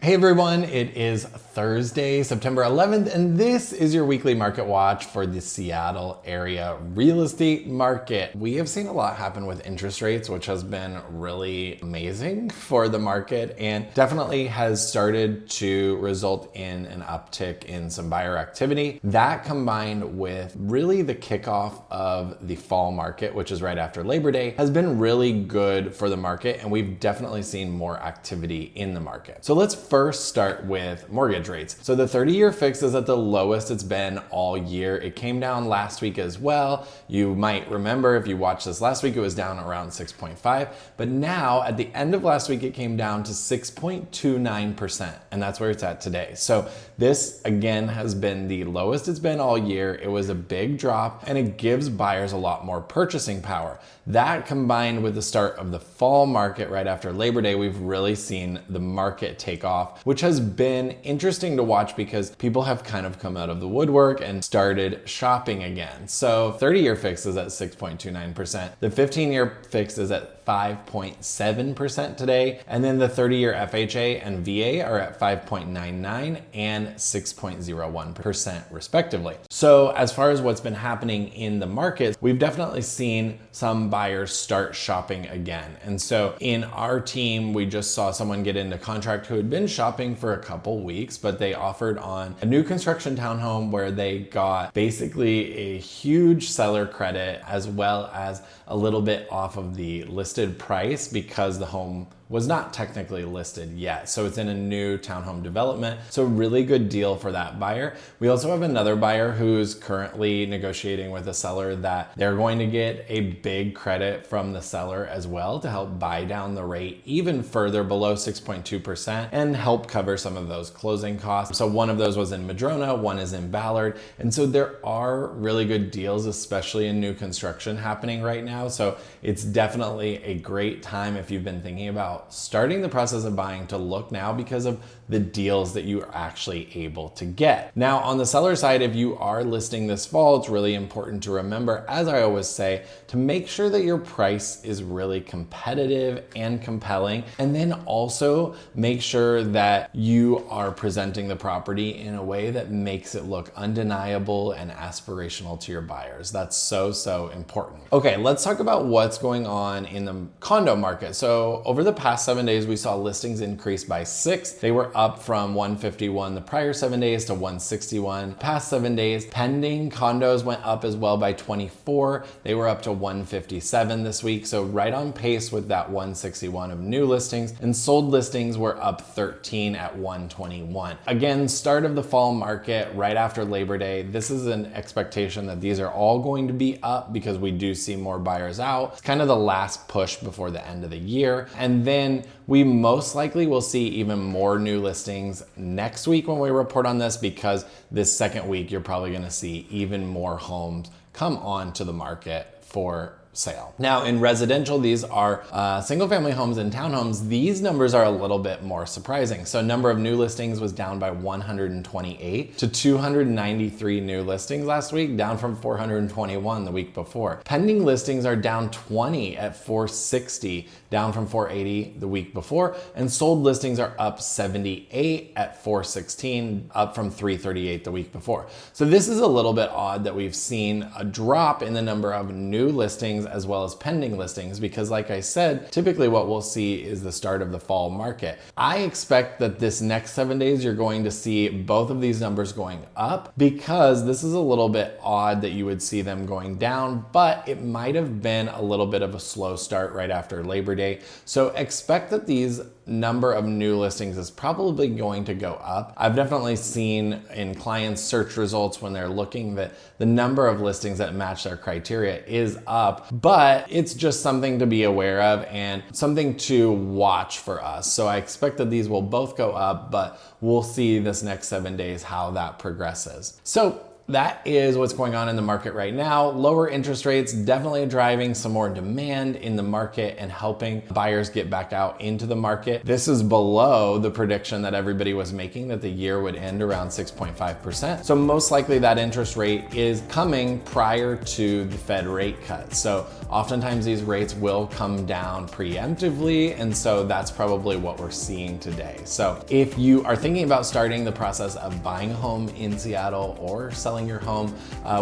Hey everyone, it is Thursday, September 11th, and this is your weekly market watch for the Seattle area real estate market. We have seen a lot happen with interest rates, which has been really amazing for the market and definitely has started to result in an uptick in some buyer activity. That combined with really the kickoff of the fall market, which is right after Labor Day, has been really good for the market, and we've definitely seen more activity in the market. So let's first start with mortgage rates. So the 30-year fix is at the lowest it's been all year. It came down last week as well. You might remember if you watched this last week, it was down around 6.5, but now at the end of last week, it came down to 6.29%, and that's where it's at today. So this again has been the lowest it's been all year. It was a big drop, and it gives buyers a lot more purchasing power. That combined with the start of the fall market right after Labor Day, we've really seen the market take off, which has been interesting to watch because people have kind of come out of the woodwork and started shopping again. So 30-year fix is at 6.29%. The 15-year fix is at 5.7% today. And then the 30-year FHA and VA are at 5.99 and 6.01% respectively. So as far as what's been happening in the market, we've definitely seen some buyers start shopping again. And so in our team, we just saw someone get into contract who had been shopping for a couple weeks, but they offered on a new construction townhome where they got basically a huge seller credit as well as a little bit off of the listed price because the home was not technically listed yet. So it's in a new townhome development. So really good deal for that buyer. We also have another buyer who's currently negotiating with a seller that they're going to get a big credit from the seller as well to help buy down the rate even further below 6.2% and help cover some of those closing costs. So one of those was in Madrona, one is in Ballard. And so there are really good deals, especially in new construction happening right now. So it's definitely a great time if you've been thinking about starting the process of buying to look now because of the deals that you are actually able to get. Now, on the seller side, if you are listing this fall, it's really important to remember, as I always say, to make sure that your price is really competitive and compelling. And then also make sure that you are presenting the property in a way that makes it look undeniable and aspirational to your buyers. That's so important. Okay, let's talk about what's going on in the condo market. So over the past 7 days, we saw listings increase by 6. They were up from 151 the prior 7 days to 161. Past 7 days, pending condos went up as well by 24. They were up to 157 this week. So right on pace with that 161 of new listings, and sold listings were up 13 at 121. Again, start of the fall market right after Labor Day. This is an expectation that these are all going to be up because we do see more buyers out. It's kind of the last push before the end of the year. And then we most likely will see even more new listings next week when we report on this, because this second week, you're probably going to see even more homes come onto the market for sale. Now in residential, these are single family homes and townhomes. These numbers are a little bit more surprising. So number of new listings was down by 128 to 293 new listings last week, down from 421 the week before. Pending listings are down 20 at 460, down from 480 the week before. And sold listings are up 78 at 416, up from 338 the week before. So this is a little bit odd that we've seen a drop in the number of new listings as well as pending listings, because like I said, typically what we'll see is the start of the fall market. I expect that this next 7 days, you're going to see both of these numbers going up, because this is a little bit odd that you would see them going down, but it might have been a little bit of a slow start right after Labor Day. So expect that these number of new listings is probably going to go up. I've definitely seen in clients' search results when they're looking that the number of listings that match their criteria is up, but it's just something to be aware of and something to watch for us. So I expect that these will both go up, but we'll see this next 7 days how that progresses. So that is what's going on in the market right now. Lower interest rates definitely driving some more demand in the market and helping buyers get back out into the market. This is below the prediction that everybody was making that the year would end around 6.5%. So most likely that interest rate is coming prior to the Fed rate cut. So oftentimes these rates will come down preemptively, and so that's probably what we're seeing today. So if you are thinking about starting the process of buying a home in Seattle or selling your home,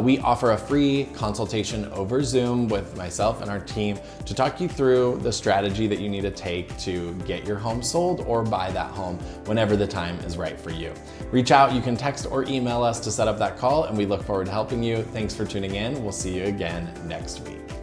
we offer a free consultation over Zoom with myself and our team to talk you through the strategy that you need to take to get your home sold or buy that home whenever the time is right for you. Reach out, you can text or email us to set up that call, and we look forward to helping you. Thanks for tuning in. We'll see you again next week.